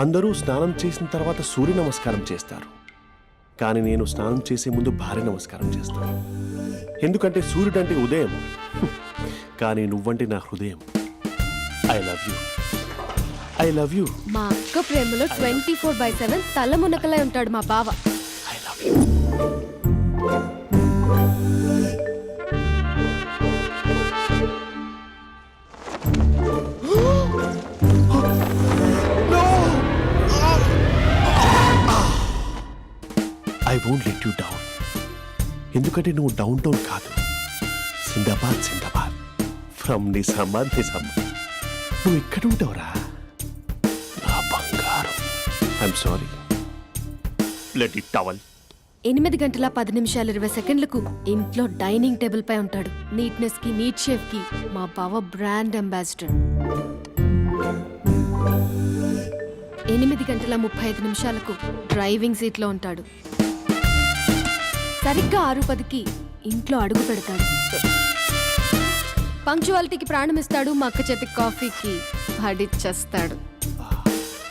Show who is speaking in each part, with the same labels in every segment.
Speaker 1: అందరూ స్నానం చేసిన తర్వాత సూర్య నమస్కారం చేస్తారు, కానీ నేను స్నానం చేసే ముందు భార్య నమస్కారం చేస్తాను. ఎందుకంటే సూర్యుడు అంటే ఉదయం, కానీ నువ్వంటే నా హృదయం. I love you, I love you.
Speaker 2: మా అక్క ప్రేమలో 24/7 తల మునకలై ఉంటాడు మా బావ.
Speaker 1: I love you. I won't let you down. ఎందుకంటే నువ్వు డౌన్ టౌన్ కాదు, జిందాబాద్ జిందాబాద్ ఫ్రమ్ నిజామాబాద్ నిజామాబాద్. నువ్వు ఇక్కడ ఉంటావురా నా బంగారం. I'm sorry, let it towel.
Speaker 2: 8:10:20 ఇంట్లో డైనింగ్ టేబుల్ పై ఉంటాడు. నీట్నెస్ కి, నీట్ షేఫ్ కి మా బావ బ్రాండ్ అంబాసిడర్. 8:35 డ్రైవింగ్ సీట్ లో ఉంటాడు. సరిగ్గా 6:10 ఇంట్లో అడుగు పెడతాడు. పంక్చువాలిటీకి ప్రాణమిస్తాడు. మా అక్క చేతి కాఫీకి పడిచ్చేస్తాడు.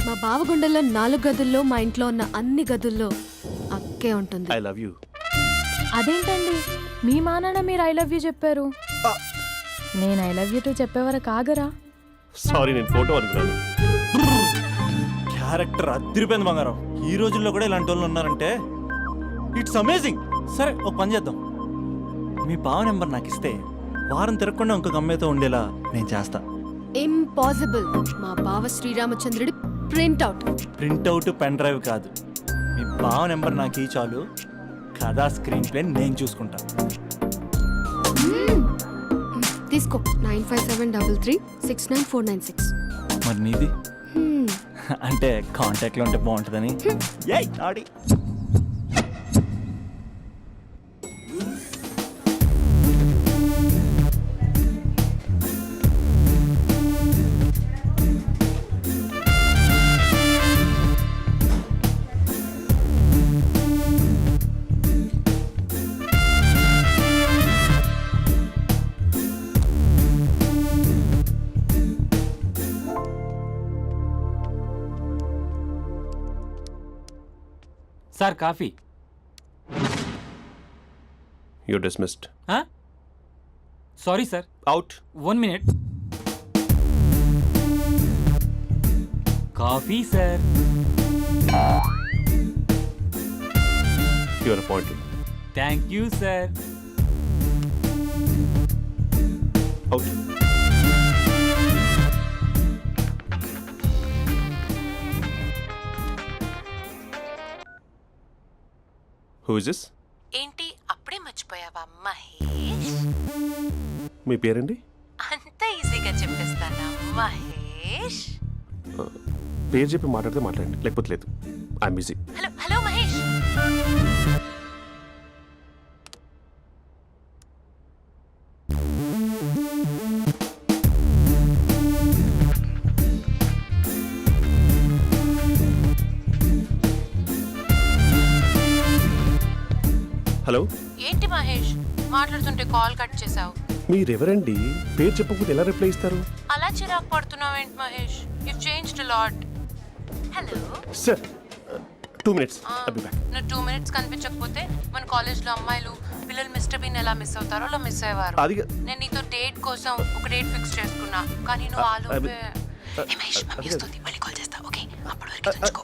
Speaker 2: మా బావ గుండెల్లో 4 గదుల్లో, మా ఇంట్లో ఉన్న అన్ని గదుల్లో అక్కే ఉంటుంది.
Speaker 1: I love you.
Speaker 3: అదేంటండి మీ మా నాన్న మీరు ఐ లవ్ యూ చెప్పారు, నేను ఐ లవ్ యూ టు చెప్పేవరకు ఆగరా?
Speaker 1: సారీ, నేను ఫోటో అనుకున్నాను.
Speaker 4: క్యారెక్టర్ అదిరిపోయింది బంగారం. ఈ రోజుల్లో కూడా ఇలాంటి వాళ్ళు ఉన్నారంటే ఇట్స్ అమేజింగ్. సరే ఒక పని చేద్దాం, మీ బావ నెంబర్ నాకు ఇస్తే వారం తిరగకుండా ఇంకొక అమ్మాయితో ఉండేలా నేను చేస్తా.
Speaker 2: ఇంపాసిబుల్. మా బావ శ్రీరామచంద్రుడి ప్రింట్అవుట్.
Speaker 4: ప్రింట్అవుట్ పెన్ డ్రైవ్ కాదు, మీ బావ నెంబర్ నాకు ఈ చాలు. కథా స్క్రీన్ ప్లే నేను చూసుకుంటా.
Speaker 2: తీసుకో. 9573369496.
Speaker 4: మరి నీది? అంటే కాంటాక్ట్లో ఉంటే బాగుంటుందని. ఏయ్ ఆడి
Speaker 5: sir coffee.
Speaker 1: You dismissed.
Speaker 5: Sorry sir.
Speaker 1: Out.
Speaker 5: 1 minute. Coffee sir.
Speaker 1: Your appointed.
Speaker 5: Thank you sir.
Speaker 1: Out. Who is this?
Speaker 6: ఏంటి అప్పుడే మర్చిపోయావా మహేష్?
Speaker 1: మీ పేరండి?
Speaker 6: అంత ఈజీగా చెప్పేస్తానా మహేష్?
Speaker 1: పేరు చెప్పి మాట్లాడితే మాట్లాడండి, లేకపోతే లేదు. I'm busy.
Speaker 6: Hello hello Mahesh.
Speaker 1: Hello.
Speaker 6: ఏంటి మహేష్ మాట్లాడుతుంటే కాల్ కట్ చేసావు?
Speaker 1: మీరెవరండి? పేరు చెప్పకపోతే ఎలా రిప్లై ఇస్తారు?
Speaker 6: అలా చిరాకు పడుతున్నావేంటి Mahesh? You changed a lot. Hello
Speaker 1: sir, 2 minutes. I'll be back.
Speaker 6: నువ్వు 2 minutes కనిపించకపోతే మన కాలేజ్లో అమ్మాయిలు పిల్లలు మిస్టర్ బీన్ ఎలా మిస్ అవుతారో అలా మిస్ అయ్యేవారు. నేను నీతో డేట్ కోసం ఒక డేట్ ఫిక్స్ చేసుకున్నా, కానీ నువ్వు ఆలోపే. మహేష్ మమ్మీ వస్తుంది, మళ్ళీ కాల్ చేస్తా. ఓకే, అప్పటి వరకు తుంచుకో.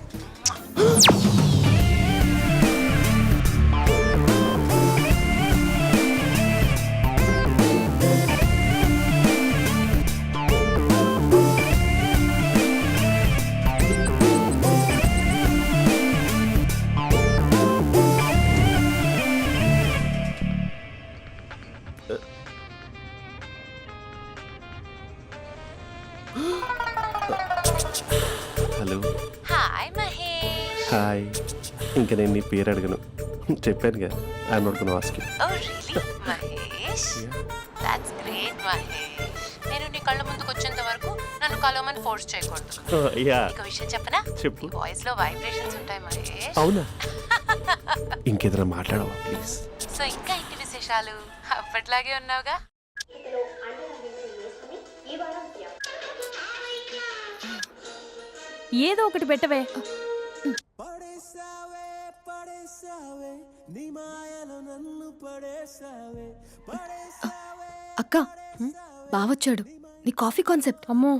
Speaker 1: హలో.
Speaker 6: హాయ్ మహేష్.
Speaker 1: హాయ్. ఇంకా నేను నీ పేరు అడగను, చెప్పానుగా. I'm not gonna ask you.
Speaker 6: Oh really Mahesh? That's great Mahesh. నేను నీ కళ్ళ ముందుకు వచ్చేంత వరకు నన్ను కలవమని ఫోర్స్ చేయకూడదు. ఒక విషయం చెప్పనా?
Speaker 1: చెప్పు.
Speaker 6: వాయిస్ లో వైబ్రేషన్స్ ఉంటాయి మహేష్.
Speaker 1: అవునా? ఇంకేదైనా మాట్లాడవా ప్లీజ్?
Speaker 6: సో ఇంకా ఇంటి విశేషాలు అప్పట్లాగే ఉన్నావుగా?
Speaker 3: ఏదో ఒకటి పెట్టవే.
Speaker 2: అక్క బావొచ్చాడు. నీ కాఫీ కాన్సెప్ట్.
Speaker 3: అమ్మో,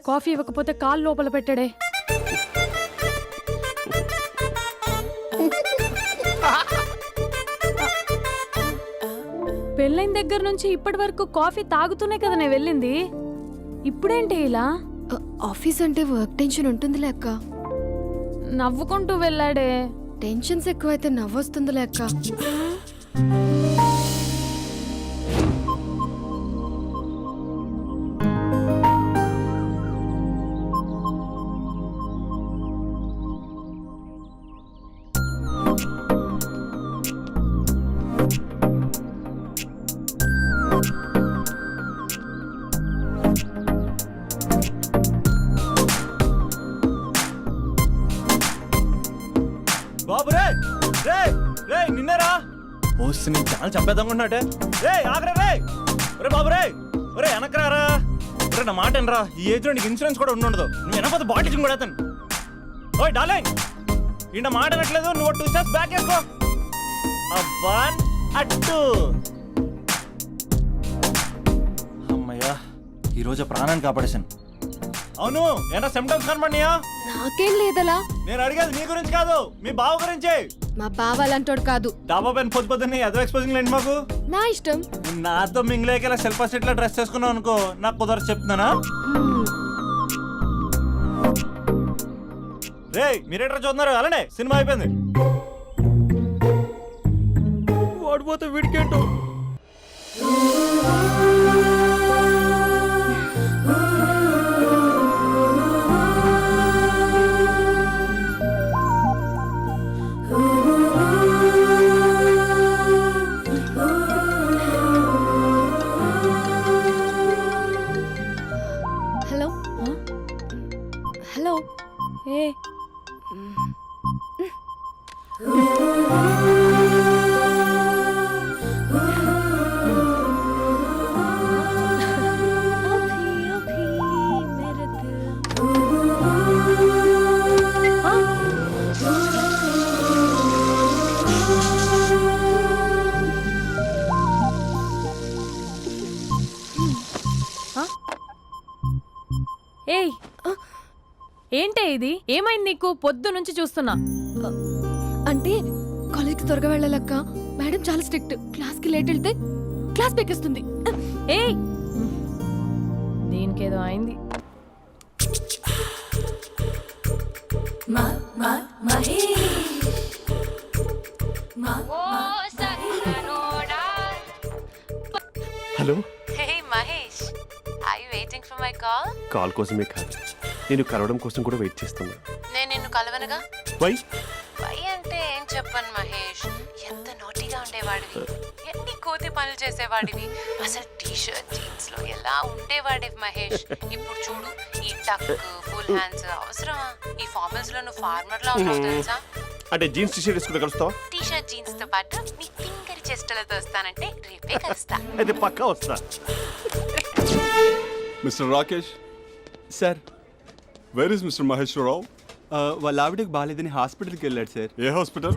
Speaker 3: కాఫీ ఇవ్వకపోతే కాలు లోపల పెట్టాడే. పెళ్ళైన దగ్గర నుంచి ఇప్పటి వరకు కాఫీ తాగుతూనే కదా నేను వెళ్ళింది. ఇప్పుడేంటి ఇలా?
Speaker 2: ఆఫీస్ అంటే వర్క్ టెన్షన్ ఉంటుందిలే అక్క.
Speaker 3: నవ్వుకుంటూ వెళ్ళాడే.
Speaker 2: టెన్షన్స్ ఎక్కువైతే నవ్వొస్తుందిలే అక్క.
Speaker 4: బాబు రే రే రే నిన్నేరా పోస్ట్ నీ ఛానల్ చంపేద్దామన్నట్టే. రే ఆగరా రే. ఒరే బాబు రే. ఒరే వెనకరారా. ఒరే నా మాట వినరా. ఈ ఏజ్ లో నీకు ఇన్సూరెన్స్ కూడా ఉండదు. నువ్వు వెనకపోతే బాటిల్ కూడా అతను. ఓయ్ డార్లింగ్, ఈ నా మాట అనట్లేదు. నువ్వు 2 స్టెప్స్ బ్యాక్ వేసుకో. అబ్బా అట్టు. అమ్మయ్యా, ఈరోజు ప్రాణాన్ని కాపాడేశాను. అవును, ఏనా సిమ్టమ్స్ కనబడినాయా?
Speaker 2: నాకేం లేదలా.
Speaker 4: నేను అడిగేది నీ గురించి కాదు, మీ బావ గురించి.
Speaker 2: మా బావ అలాంటోడు కాదు.
Speaker 4: డాబా పైన పొద్దు పొద్దున్నే ఎదో ఎక్స్పోజింగ్ లేండి మాకు.
Speaker 2: నా ఇష్టం.
Speaker 4: నాతో మింగిలేక ఇలా సెల్ఫా సెట్ లో డ్రెస్ చేసుకున్నావు అనుకో, నాకు కుదరదు చెప్తున్నానా. రే మీరేట్రా చూస్తున్నారు? అలానే సినిమా అయిపోయింది. వాడిపోతే వీడికేంటో.
Speaker 2: Hello hello.
Speaker 3: ఏ ఏయ్, ఏంటే ఇది? ఏమైంది నీకు? పొద్దు నుంచి చూస్తున్నా.
Speaker 2: అంటే కాలేజ్కి త్వరగా వెళ్ళాలక్క. మేడం చాలా స్ట్రిక్ట్. క్లాస్కి లేట్ వెళ్తే క్లాస్ పెక్కిస్తుంది.
Speaker 3: ఏయ్, దీనికేదో అయింది.
Speaker 1: Hello.
Speaker 6: Hey Mahesh, are you waiting for my call?
Speaker 1: Call కోసమే కాదు, నేను కలవడం కోసం కూడా వెయిట్ చేస్తున్నా.
Speaker 6: నేను నిన్ను కలవనుగా.
Speaker 1: వై?
Speaker 6: వై అంటే ఏం చెప్పను మహేష్. ఎంత నోటీగా ఉండేవాడివి, ఎన్ని కోతి పనులు చేసేవాడివి. అసలు టీ షర్ట్ జీన్స్ లో ఎలా ఉండేవాడివి మహేష్. ఇప్పుడు చూడు, ఈ టక్ ఫుల్ హ్యాండ్స్ అవసరమా? ఈ ఫార్మల్స్ లో నువ్వు ఫార్మర్ లా ఉన్నావు తెలుసా.
Speaker 1: అంటే జీన్స్ టీ షర్ట్ వేసుకుంటే కలుస్తావా?
Speaker 6: టీ షర్ట్ జీన్స్ తో పాటు నీ ఫింగర్ చెస్టలతో వస్తానంటే రేపే కలుస్తా.
Speaker 1: అయితే పక్కా వస్తా.
Speaker 7: Mister Rakesh,
Speaker 8: sir,
Speaker 7: where is mister Maheswararao?
Speaker 8: వాళ్ళ ఆవిడకి బాగాలేదని హాస్పిటల్కి వెళ్ళాడు సార్.
Speaker 7: ఏ హాస్పిటల్?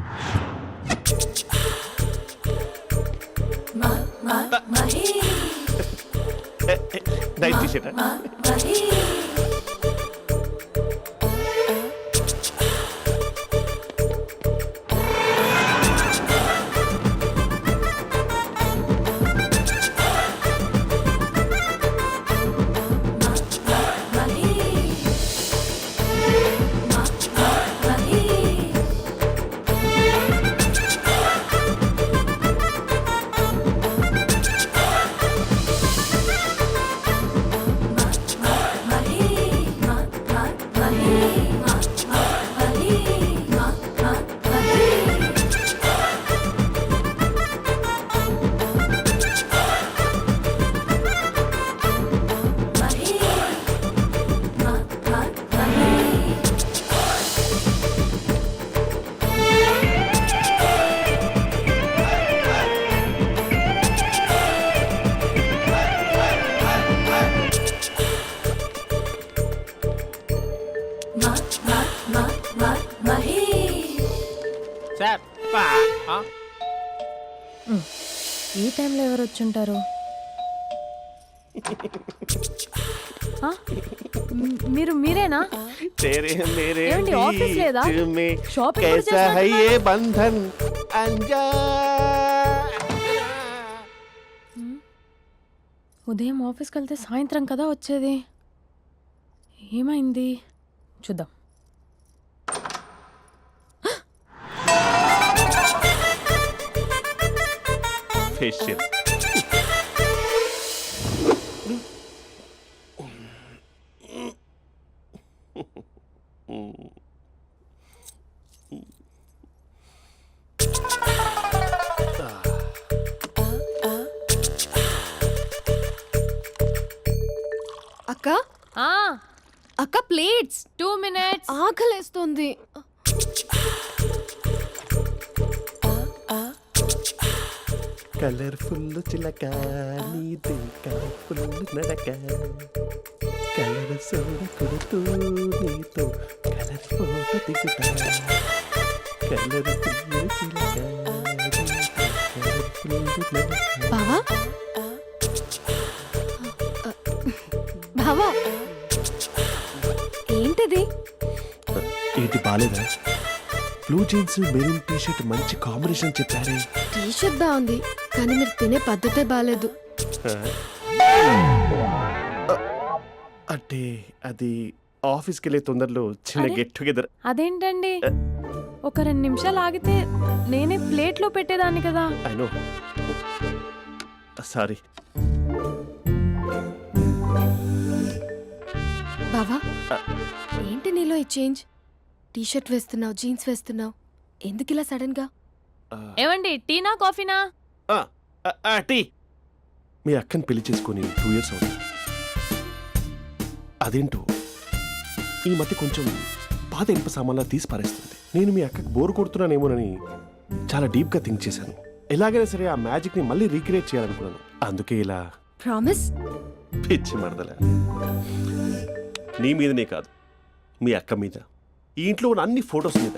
Speaker 1: Night T shirt.
Speaker 9: సార్
Speaker 3: ఈ టైంలో ఎవరు వచ్చుంటారు? ఆ? మీరేనా?
Speaker 1: तेरे मेरे
Speaker 3: ఏమండి, ఆఫీస్ లేదా?
Speaker 1: बीच में
Speaker 3: షాపింగ్ కూడా
Speaker 1: कैसा है
Speaker 3: చేసినట్టున్నారు?
Speaker 1: ये बंधन अंजा
Speaker 3: ఉదయం ఆఫీస్కి వెళ్తే సాయంత్రం కదా వచ్చేది. ఏమైంది చూద్దాం.
Speaker 1: फेशियल
Speaker 2: అక్క
Speaker 3: ఆ,
Speaker 2: అక్క ప్లేట్స్
Speaker 3: 2 minutes.
Speaker 2: ఆకలేస్తుంది.
Speaker 1: కలర్ఫుల్ చిలక నీదే కలర్ఫుల్ నడక కలర్ సోడ కొడుతూ నీతో కలర్ ఫోటో దిగుతా కలర్ఫుల్ చిలక కలర్ఫుల్ నడక.
Speaker 2: బావా బావా ఏంటిది?
Speaker 1: ఏంటి బాలేదా? Blue jeans maroon T shirt మంచి కాంబినేషన్ చెప్పారే.
Speaker 2: టీ షర్ట్ బాగుంది కానీ మీరు తినే పద్ధతే బాగాలేదు.
Speaker 1: అంటే అది ఆఫీస్కి వెళ్ళే తొందరలో చిన్న
Speaker 3: అరే?
Speaker 1: Get together.
Speaker 3: అదేంటండి, ఒక 2 నిమిషాలు ఆగితే నేనే ప్లేట్లో పెట్టేదాన్ని కదా.
Speaker 1: I know, sorry.
Speaker 2: బావా ఏంటి నీలో ఈ చేంజ్? టీ షర్ట్ వేస్తున్నావు, జీన్స్ వేస్తున్నావు, ఎందుకు ఇలా సడన్ గా?
Speaker 3: ఏమండి, టీనా కాఫీనా?
Speaker 1: టీ. మీ అక్కని పెళ్లి చేసుకొని 2 years అవుతుంది. అదేంటో ఈ మధ్య కొంచెం పాత ఇనుప సామాన్లా తీసి పారేస్తుంది. నేను మీ అక్కకి బోరు కొడుతున్నానేమోనని చాలా డీప్గా థింక్ చేశాను. ఎలాగైనా సరే ఆ మ్యాజిక్ని మళ్ళీ రీక్రియేట్ చేయాలనుకున్నాను. అందుకే ఇలా.
Speaker 2: ప్రామిస్?
Speaker 1: పిచ్చి మరదల, నీ మీదనే కాదు, మీ అక్క మీద, ఈ ఇంట్లో ఉన్న అన్ని ఫొటోస్ మీద,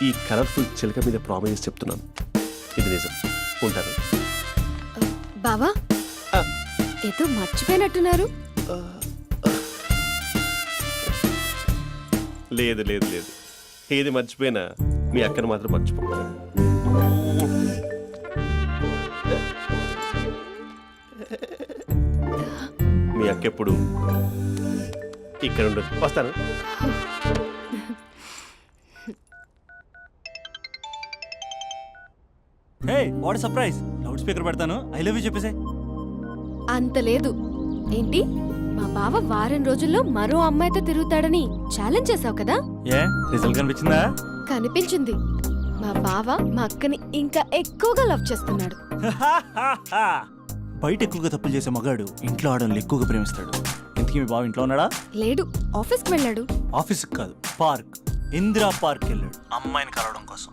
Speaker 1: ఈ కలర్ఫుల్ చిలక మీద ప్రామిస్ చెప్తున్నాను. ఇది నిజం. ఉంటాను.
Speaker 2: బావా
Speaker 1: ఆ.
Speaker 2: ఏదో మర్చిపోయినట్టున్నారు.
Speaker 1: లేదు లేదు లేదు, ఏది మర్చిపోయినా మీ అక్కను మాత్రం మర్చిపో. మీ అక్క ఎప్పుడు ఇక్కడ ఉండదు. వస్తాను.
Speaker 4: Hey what surprise. Loud speaker పెడతాను, ఐ లవ్ యూ చెప్పేసే.
Speaker 2: అంత లేదు. ఏంటి, మా బావ వారం రోజుల్లో మరో అమ్మాయితో తిరుగుతాడని ఛాలెంజ్ చేసావు కదా?
Speaker 4: ఏ రిజల్ట్ కనిపించిందా?
Speaker 2: కనిపించింది. మా బావ మా అక్కని ఇంకా ఎక్కువగా లవ్ చేస్తున్నాడు.
Speaker 4: బయట ఎక్కువగా తప్పులు చేసే మగాడు ఇంట్లో ఆడవాళ్ళు ఎక్కువగా ప్రేమిస్తాడు. ఇంతకీ మీ బావ ఇంట్లో ఉన్నాడా?
Speaker 2: లేడు, ఆఫీస్కి వెళ్ళాడు.
Speaker 4: ఆఫీస్కి కాదు, పార్క్, ఇందిరా పార్క్ వెళ్ళాడు అమ్మాయిని కలవడం కోసం.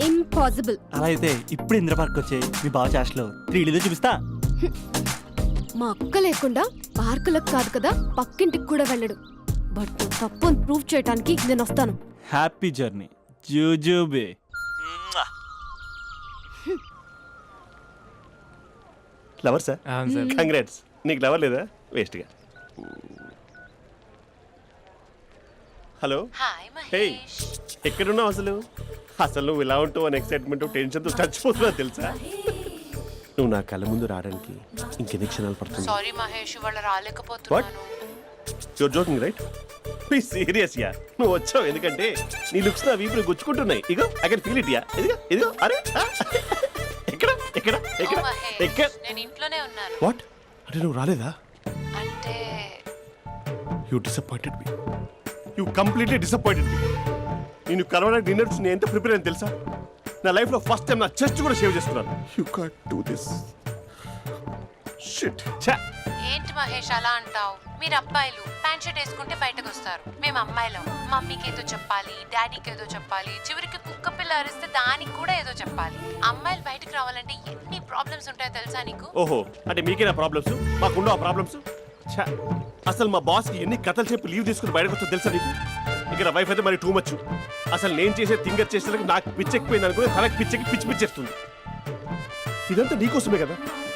Speaker 2: ఇంపాసిబుల్.
Speaker 4: అలా అయితే ఇప్పుడు ఇందిరా పార్క్ వచ్చే మీ బావ చాష్లో 3Dలో చూపిస్తా.
Speaker 2: మా అక్క లేకుండా పార్కులకు కాదు కదా పక్కింటికి కూడా వెళ్ళడు. బట్ నువ్వు తప్పు అని ప్రూవ్ చేయడానికి నేను వస్తాను.
Speaker 4: హ్యాపీ జర్నీ జూజూబే.
Speaker 1: Lover sir? కంగ్రాట్స్. నీకు లవర్ లేదా? వేస్ట్గా. హలో.
Speaker 6: Hi
Speaker 1: hey,
Speaker 6: Mahesh.
Speaker 1: ఎక్కడున్నావు అసలు? అసలు నువ్వు ఇలా ఉంటావు అని ఎక్సైట్మెంట్ టెన్షన్తో చచ్చిపోతున్నావు తెలుసా? నువ్వు నా కళ్ళ ముందు రావడానికి ఇంకెన్ని క్షణాలు పడుతుంది?
Speaker 6: సారీ మహేష్, వాళ్ళు రాలేకపోతున్నాను.
Speaker 1: You're joking right? Please serious yeah. నువ్వు వచ్చావు ఎందుకంటే నీ లుక్స్ నా వీపుని గుచ్చుకుంటున్నాయి. ఇగో I can feel it yeah. ఇదిగో ఇదిగో. అరే ఎక్కడ ఎక్కడ ఎక్కడ
Speaker 6: ఓ మహేష్,
Speaker 1: ఎక్కడ?
Speaker 6: నేను ఇంట్లోనే ఉన్నాను.
Speaker 1: వాట్ అంటే నువ్వు రాలేదా?
Speaker 6: అంటే
Speaker 1: you disappointed me. You completely disappointed me. నేను కలవడానికి డిన్నర్స్ నేను ఎంత ప్రిపేర్ అని తెలుసా? నా లైఫ్లో ఫస్ట్ టైం నా చెస్ట్ కూడా సేవ్ చేస్తున్నాను. You can't do this shit.
Speaker 6: ఏంటి మహేష్ అలా అంటావు? మీరు అబ్బాయిలు ప్యాంట్ షర్ట్ వేసుకుంటే బయటకు వస్తారు. మేము అమ్మాయిలం మమ్మీకి ఏదో చెప్పాలి, డాడీకి ఏదో చెప్పాలి, చివరికి కుక్క పిల్ల అరిస్తే దానికి కూడా ఏదో చెప్పాలి. అమ్మాయిలు బయటకు రావాలంటే ఎన్ని ప్రాబ్లమ్స్ ఉంటాయో తెలుసా నీకు?
Speaker 1: ఓహో, అంటే మీకేనా ప్రాబ్లమ్స్? మాకుండా ఆ ప్రాబ్లమ్స్? అసలు మా బాస్కి ఎన్ని కథలు చెప్పి లీవ్ తీసుకుని బయటకు వచ్చో తెలుసా నీకు? ఇక నా వైఫ్ అయితే మరి టూ మచ్. అసలు నేను చేసే థింగర్ చేసేందుకు నాకు పిచ్చెక్కిపోయింది అనుకుని తనకి పిచ్చెక్కి పిచ్చి పిచ్చేస్తుంది. ఇదంతా నీకోసమే కదా,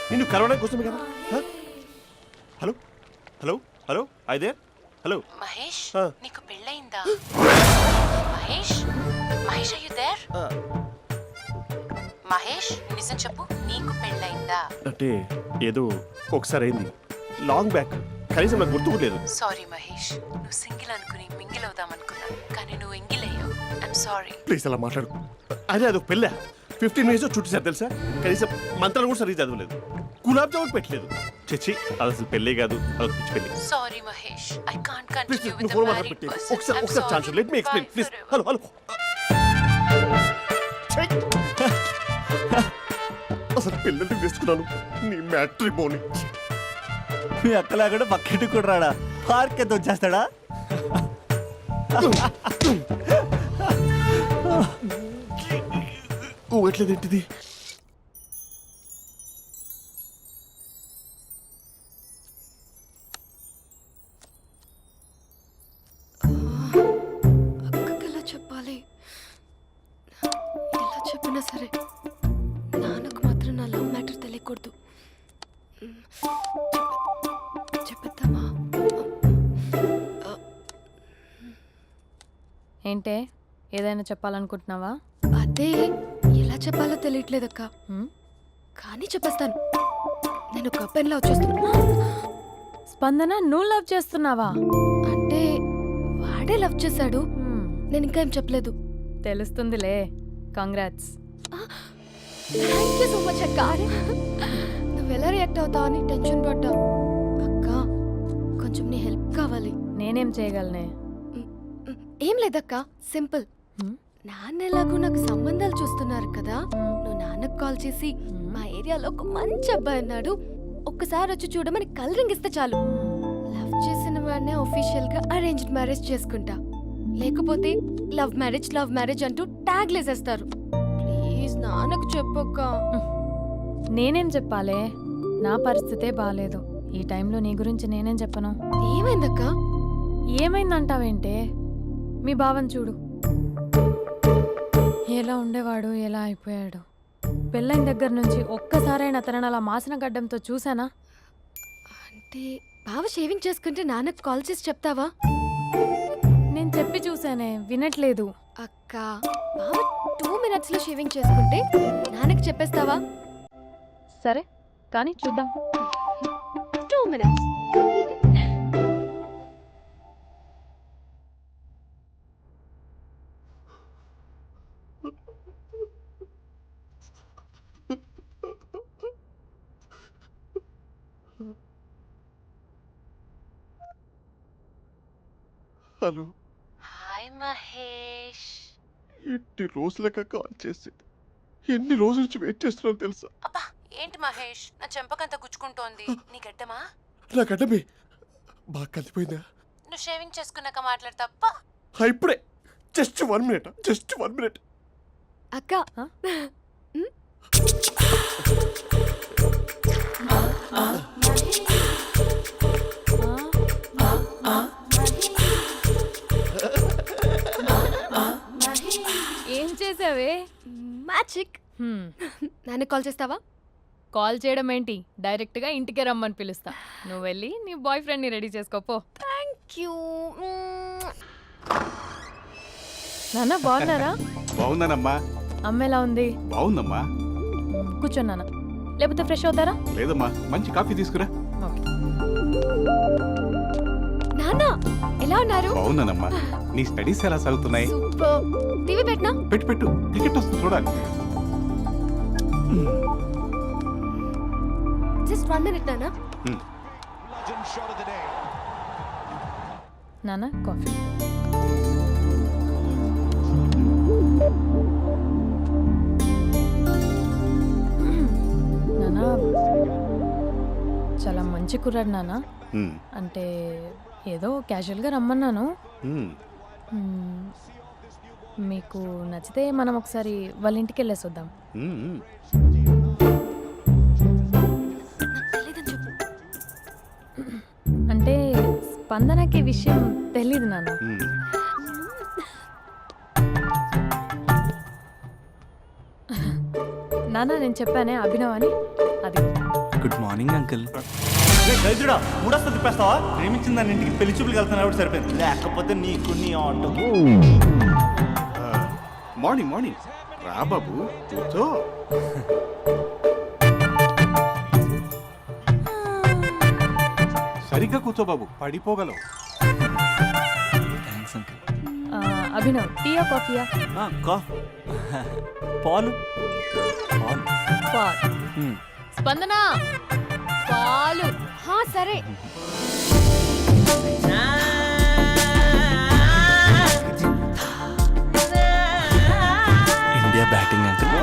Speaker 1: నిన్ను కరోనా కోసమే కదా. హ? హలో హలో హలో అయితే హలో.
Speaker 6: మహేష్
Speaker 1: ఆ.
Speaker 6: నీకు పెళ్ళయిందా? Mahesh Mahesh are you there? మహేష్ నిజం చెప్పు, నీకు పెళ్ళయిందా?
Speaker 1: అంటే ఏదో ఒకసారి అయింది, లాంగ్ బ్యాక్, కనీసం నాకు గుర్తుకు లేదు.
Speaker 6: సారీ మహేష్, నువ్వు సింగిల్ అనుకుని మింగిల్ అవుదాం అనుకున్నా, కానీ నువ్వు ఎంగిల్ అయ్యావు. I'm sorry.
Speaker 1: ప్లీజ్ అలా మాట్లాడు. అదే అదొక పెళ్ళా, 15 మినిట్స్ చుట్టూ సార్ తెలుసా, కనీసం మంత్రాలు కూడా సరిగ్గా చదవలేదు, గులాబ్ జామున్ పెట్టలేదు. చచ్చి అది అసలు పెళ్ళే కాదు, అదొక పిచ్చి పెళ్ళి.
Speaker 6: Sorry Mahesh, I can't
Speaker 1: please
Speaker 6: continue
Speaker 1: నువ్వు
Speaker 6: విత్
Speaker 1: ఫోన్
Speaker 6: ద
Speaker 1: మాట్లాడి
Speaker 6: మ్యారీడ్
Speaker 1: పెట్టి
Speaker 6: పర్సన్.
Speaker 1: ఒకసారి chance let me explain please. Hello hello. అసలు పెళ్ళంటే తీసుకున్నాను నీ మ్యాట్రిమోని.
Speaker 4: మీ అక్కలా కూడా పక్కింటి కూడా రాడా, పార్క్ ఎంత వచ్చేస్తాడా?
Speaker 1: ఓ ఎట్లేదేంటిది?
Speaker 2: అక్కకి ఎలా చెప్పాలి? ఎలా చెప్పినా సరే నాన్నకు మాత్రం నా లవ్ మ్యాటర్ తెలియకూడదు. చెప్పేద్దామా?
Speaker 3: ఏంటే ఏదైనా చెప్పాలనుకుంటున్నావా?
Speaker 2: అదే ఎలా చెప్పాలో తెలియట్లేదక్క,
Speaker 3: హ్మ్?
Speaker 2: కానీ చెప్పేస్తాను. నేను ఒక అబ్బాయిలా వచ్చేస్తున్నా.
Speaker 3: స్పందన నువ్వు లవ్ చేస్తున్నావా?
Speaker 2: అంటే వాడే లవ్ చేశాడు,
Speaker 3: హ్మ్,
Speaker 2: నేను ఇంకా ఏం చెప్పలేదు.
Speaker 3: తెలుస్తుందిలే. Congrats.
Speaker 2: Thank you so much అక్క. నువ్వు ఎలా రియాక్ట్ అవుతావు అని టెన్షన్ పడ్డా. అక్క కొంచెం నీ హెల్ప్ కావాలి.
Speaker 3: నేనేం చేయగలనే?
Speaker 2: ఏం లేదక్క, సింపుల్.
Speaker 3: హ్మ్?
Speaker 2: నాన్న ఎలాగో నాకు సంబంధాలు చూస్తున్నారు కదా, నువ్వు నాన్నకు కాల్ చేసి మా ఏరియాలో ఒక మంచి అబ్బాయి అన్నాడు, ఒక్కసారి వచ్చి చూడమని కలరింగ్ ఇస్తే చాలు. లవ్ చేసిన వాడినే ఒఫీషియల్ గా అరేంజ్డ్ మ్యారేజ్ చేసుకుంటా. లేకపోతే లవ్ మ్యారేజ్ అంటూ ట్యాగ్ లేసేస్తారు. ప్లీజ్ నాన్నకు చెప్పక్క.
Speaker 3: నేనేం చెప్పాలే? నా పరిస్థితే బాగాలేదు. ఈ టైంలో నీ గురించి నేనేం చెప్పను?
Speaker 2: ఏమైందక్క?
Speaker 3: ఏమైందంటావేంటే? మీ భావం చూడు, ఎలా ఉండేవాడు, ఎలా అయిపోయాడు. పెళ్ళైన దగ్గర నుంచి ఒక్కసారైనా తనని అలా మాసిన గడ్డంతో చూసానా?
Speaker 2: అంటే బావ షేవింగ్ చేసుకుంటే నాన్నకు కాల్ చేసి చెప్తావా?
Speaker 3: నేను చెప్పి చూసానే, వినట్లేదు.
Speaker 2: అక్క బావ 2 minutes లో షేవింగ్ చేసుకుంటే నాన్నకి చెప్పేస్తావా?
Speaker 3: సరే కానీ చూద్దాం.
Speaker 2: 2 minutes.
Speaker 1: హలో.
Speaker 6: హాయ్ మహేష్.
Speaker 1: ఎన్ని రోజులక కాల్ చేసి ఎన్ని రోజుల నుంచి వెయిట్ చేస్తున్నాను తెలుసా?
Speaker 6: అబ్బా ఏంటి మహేష్, నా చెంపకంత గుచ్చుకుంటోంది. నీ గడ్డమా?
Speaker 1: నా గడ్డమే బాగా కలిపోయిందా?
Speaker 6: నువ్వు షేవింగ్ చేసుకున్నాక మాట్లాడతాప్పా.
Speaker 1: ఇప్పుడే జస్ట్ 1 minute.
Speaker 2: అక్క
Speaker 3: ఏం చేసావే?
Speaker 2: మ్యాజిక్. నాన్న కాల్ చేస్తావా?
Speaker 3: కాల్ చేయడం ఏంటి, డైరెక్ట్గా ఇంటికే రమ్మని పిలుస్తా. నువ్వు వెళ్ళి నీ బాయ్ ఫ్రెండ్ని రెడీ చేసుకోపో.
Speaker 2: Thank you.
Speaker 3: నాన్న బాగున్నారా?
Speaker 8: బాగున్నానమ్మా.
Speaker 3: అమ్మ ఎలా ఉంది?
Speaker 8: బాగుందమ్మా.
Speaker 3: కూర్చోన్నానా, లేకపోతే ఫ్రెష్ అవుతారా?
Speaker 8: లేదమ్మా, మంచి కాఫీ తీసుకురా.
Speaker 3: ఓకే.
Speaker 2: నాన్న ఎలా ఉన్నారు?
Speaker 8: బాగున్నానమ్మా. నీ స్టడీస్ ఎలా సాగుతున్నాయి?
Speaker 2: సూపర్. టీవీ పెట్టనా?
Speaker 8: పెట్టు టికెట్ వస్తుంది చూడాలి.
Speaker 2: జస్ట్ 1 minute నాన్న.
Speaker 3: నాన్న కాఫీ. నాన్న చాలా మంచి కుర్రాడు నాన్న. అంటే ఏదో క్యాజువల్గా రమ్మన్నాను. మ్మ్. మీకు నచ్చితే మనం ఒకసారి వాళ్ళ ఇంటికి వెళ్ళేసి వద్దాం.
Speaker 2: నాకు తెలీదని చెప్పు.
Speaker 3: అంటే స్పందనకి విషయం తెలీదు నాన్న. నాన్న నేను చెప్పానే అభినవ్ అని అది
Speaker 5: గుడ్ మార్నింగ్ అంకుల్.
Speaker 4: దరిద్రుడా మూడొస్తా తిప్పేస్తావా? ప్రేమించిన దాని ఇంటికి పెళ్లి చూపులు వెళ్తాను కాబట్టి సరిపోయింది, లేకపోతే నీకు నీ ఆటోకి.
Speaker 8: మార్నింగ్ మార్నింగ్ రా బాబు కూర్చో. సరిగ్గా కూర్చో బాబు, పడిపోగలవు.
Speaker 5: Thanks uncle.
Speaker 3: అభినవ్ టీయా కాఫీయా?
Speaker 4: పాలు పాలు.
Speaker 3: పాల్. స్పందన పాలు.
Speaker 2: హా సరే.
Speaker 5: India batting uncle.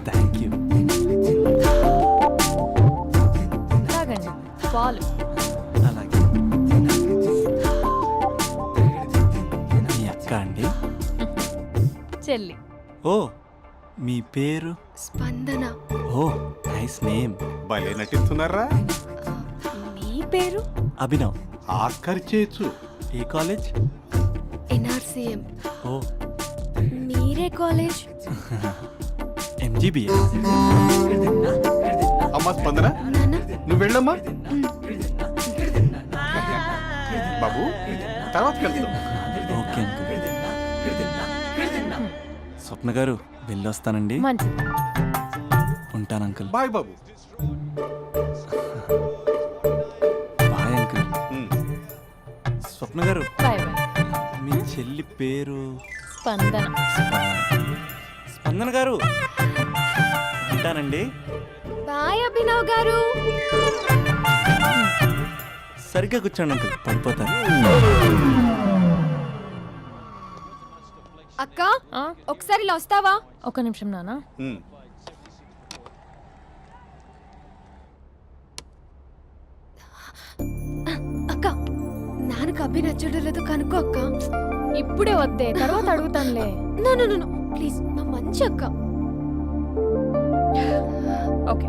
Speaker 5: Thank you.
Speaker 3: తాగండి పాలు.
Speaker 5: అలాగే. మీ అక్క అండి?
Speaker 3: చెల్లి.
Speaker 5: ఓ మీ పేరు?
Speaker 2: స్పందన.
Speaker 5: ఓ నైస్ నేమ్.
Speaker 8: భలే నటిస్తున్నారా?
Speaker 2: మీ పేరు?
Speaker 5: అభినవ్.
Speaker 8: ఆస్కర్ చేయొచ్చు.
Speaker 5: ఏ కాలేజ్?
Speaker 2: ఎన్ఆర్సీఎం.
Speaker 5: ఓ
Speaker 2: మీరే కాలేజ్?
Speaker 5: ఎంజీబీఏ.
Speaker 8: అమ్మా స్పందన
Speaker 2: నాన్న.
Speaker 8: నువ్వు వెళ్ళమ్మా. బాబు తర్వాత వెళ్తాం.
Speaker 5: Okay uncle. స్వప్న గారు వెళ్ళొస్తానండి.
Speaker 3: మంచిది.
Speaker 5: ఉంటాను అంకుల్.
Speaker 8: బాయ్ బాబు.
Speaker 5: Bye uncle.
Speaker 8: ఉమ్.
Speaker 5: స్వప్న గారు
Speaker 3: బాయ్ బాయ్.
Speaker 5: మీ చెల్లి పేరు?
Speaker 3: స్పందన.
Speaker 5: స్పందన గారు ఉంటానండి.
Speaker 2: బాయ్ అభినవ్ గారు.
Speaker 5: సరిగ్గా కూర్చోండి అంకుల్, పడిపోతారు.
Speaker 2: అక్క
Speaker 3: ఆ?
Speaker 2: ఒకసారి ఇలా వస్తావా?
Speaker 3: ఒక్క నిమిషం నాన్న.
Speaker 8: ఉమ్.
Speaker 2: అక్క నాన్నకు అభి నచ్చడం లేదో కనుక్కో అక్క.
Speaker 3: ఇప్పుడే వద్దే, తర్వాత అడుగుతానులే.
Speaker 2: నో ప్లీజ్, నా మంచి అక్క.
Speaker 3: ఓకే.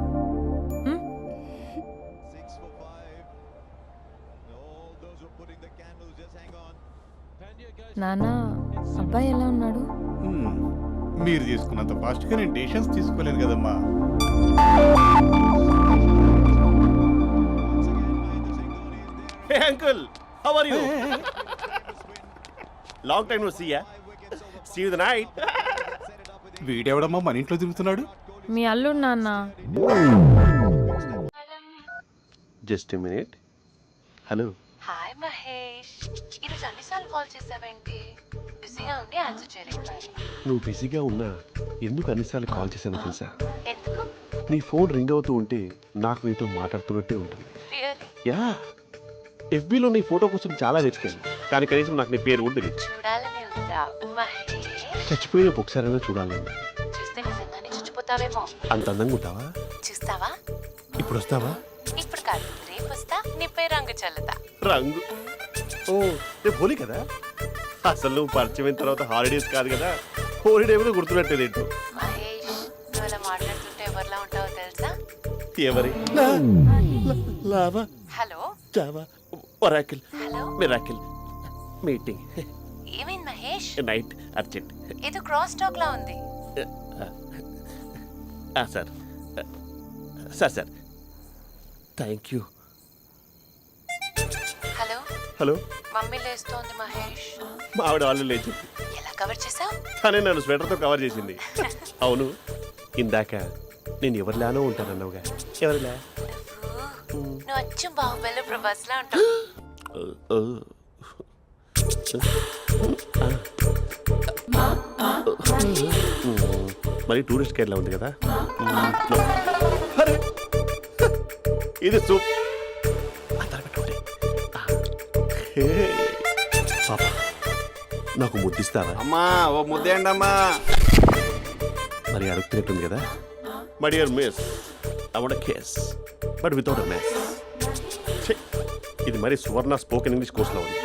Speaker 3: నాన్న అబ్బాయి ఎలా ఉన్నాడు?
Speaker 8: ఉమ్. మీరు తీసుకున్నంత ఫాస్ట్గా నేను డెసిషన్స్ తీసుకోలేను కదమ్మా.
Speaker 1: Hey uncle, how are you? Long time no see ya. See you the night.
Speaker 8: వీడెవడమ్మా మన ఇంట్లో తిరుగుతున్నాడు?
Speaker 3: మీ అల్లుడు నాన్న.
Speaker 1: Just a minute. Hello.
Speaker 6: Hi Mahesh, ఈరోజు అన్నిసార్లు కాల్ చేసావేంటి? బిజీగా ఉండి ఆన్సర్ చేయలేదు.
Speaker 1: నువ్వు బిజీగా ఉన్నా ఎందుకు అన్నిసార్లు కాల్ చేశానో తెలుసా?
Speaker 6: ఎందుకు?
Speaker 1: నీ ఫోన్ రింగ్ అవుతూ ఉంటే నాకు నీతో మాట్లాడుతున్నట్టే ఉంటుంది.
Speaker 6: రియల్లీ?
Speaker 1: యా, ఎఫ్బీలో నీ ఫోటో కోసం చాలా వెతికాను, కానీ కనీసం నాకు నీ పేరు కూడా తెలియదు.
Speaker 6: చూడాలని ఉందా మహేష్?
Speaker 1: చచ్చిపోయిన ఒకసారైనా చూడాలని.
Speaker 6: చూస్తే నిజంగానే చచ్చిపోతావేమో.
Speaker 1: అంత అందంగా ఉంటావా?
Speaker 6: చూస్తావా?
Speaker 1: ఇప్పుడు వస్తావా?
Speaker 6: ఇప్పుడు కాదు, రేపు వస్తా, నీపై రంగు చల్లుతా.
Speaker 1: రంగు? ఓ రేపు హోలీ కదా. అసలు నువ్వు పరిచయం అయిన తర్వాత హాలిడేస్ కాదు కదా, హోలిడే కూడా గుర్తున్నట్టేది ఏంటో.
Speaker 6: మహేష్, నువ్వు అలా మాట్లాడుతుంటే ఎవరిలా ఉంటావో తెలుసా?
Speaker 1: ఎవరి? లావా,
Speaker 6: hello
Speaker 1: Java, Oracle,
Speaker 6: hello,
Speaker 1: miracle, meeting,
Speaker 6: ఏమైంది మహేష్?
Speaker 1: Night, urgent.
Speaker 6: ఏదో క్రాస్ టాక్ లా ఉంది.
Speaker 1: Sir sir sir thank you.
Speaker 6: Hello,
Speaker 1: hello,
Speaker 6: mummy లేస్తోంది మహేష్.
Speaker 1: మా ఆవిడ వాళ్ళు లేచి
Speaker 6: ఎలా కవర్ చేసావు?
Speaker 1: తనే నన్ను స్వెటర్తో కవర్ చేసింది. అవును, ఇందాక నేను ఎవరిలానో ఉంటానన్నావుగా, ఎవరిలా?
Speaker 6: నువ్వు అచ్చం బాహుబలి ప్రభాస్ లా ఉంటావు.
Speaker 1: మరి టూరిస్ట్ గైడ్లా ఉంది కదా. అరే, ఇది సూప్. పాపా, నాకు ముద్దిస్తావా?
Speaker 7: అమ్మా ఓ ముద్దేయండి అమ్మా.
Speaker 1: మరి అడుగుతున్నట్టుంది కదా. My dear miss, I want kiss but without a mess. ఇది మరి సువర్ణ స్పోకెన్ ఇంగ్లీష్ కోర్సులో ఉంది.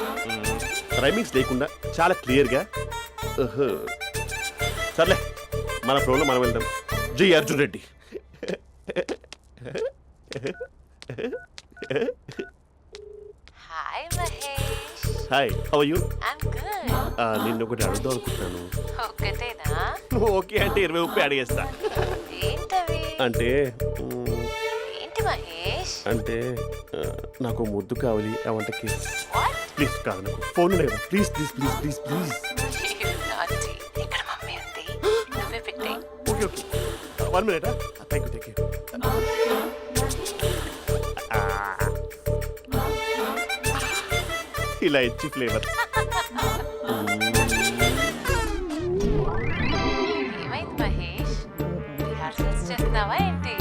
Speaker 1: రైమింగ్స్ లేకుండా చాలా క్లియర్గా. సర్లే, మన ఫ్లోలో మనం వెళ్దాం. జై Arjun Reddy.
Speaker 6: Hi Mahesh.
Speaker 1: Hi, how you?
Speaker 6: I'm good.
Speaker 1: నిన్ను ఒకటి అడుగుదాం అనుకుంటున్నాను.
Speaker 6: ఒకటేనా?
Speaker 1: నువ్వు ఓకే అంటే 20 రూపాయలు అడిగేస్తా.
Speaker 6: ఏంటవి?
Speaker 1: అంటే
Speaker 6: ఏంటి మహేష్?
Speaker 1: అంటే నాకు ముద్దు కావాలి. అవంటకి
Speaker 6: వాట్?
Speaker 1: ప్లీజ్ కాదు, నాకు ఫోన్ లేదు. Please please please please please.
Speaker 6: నాటి ఇక్కడ మమ్మీ ఉంది, నువ్వే పెట్టే.
Speaker 1: Okay okay, 1 minute. Thank you. ఇలా ఇచ్చి ఫ్లేవర్.
Speaker 6: ఏమైంది మహేష్? రిహార్సల్స్ చేస్తున్నావా ఏంటి?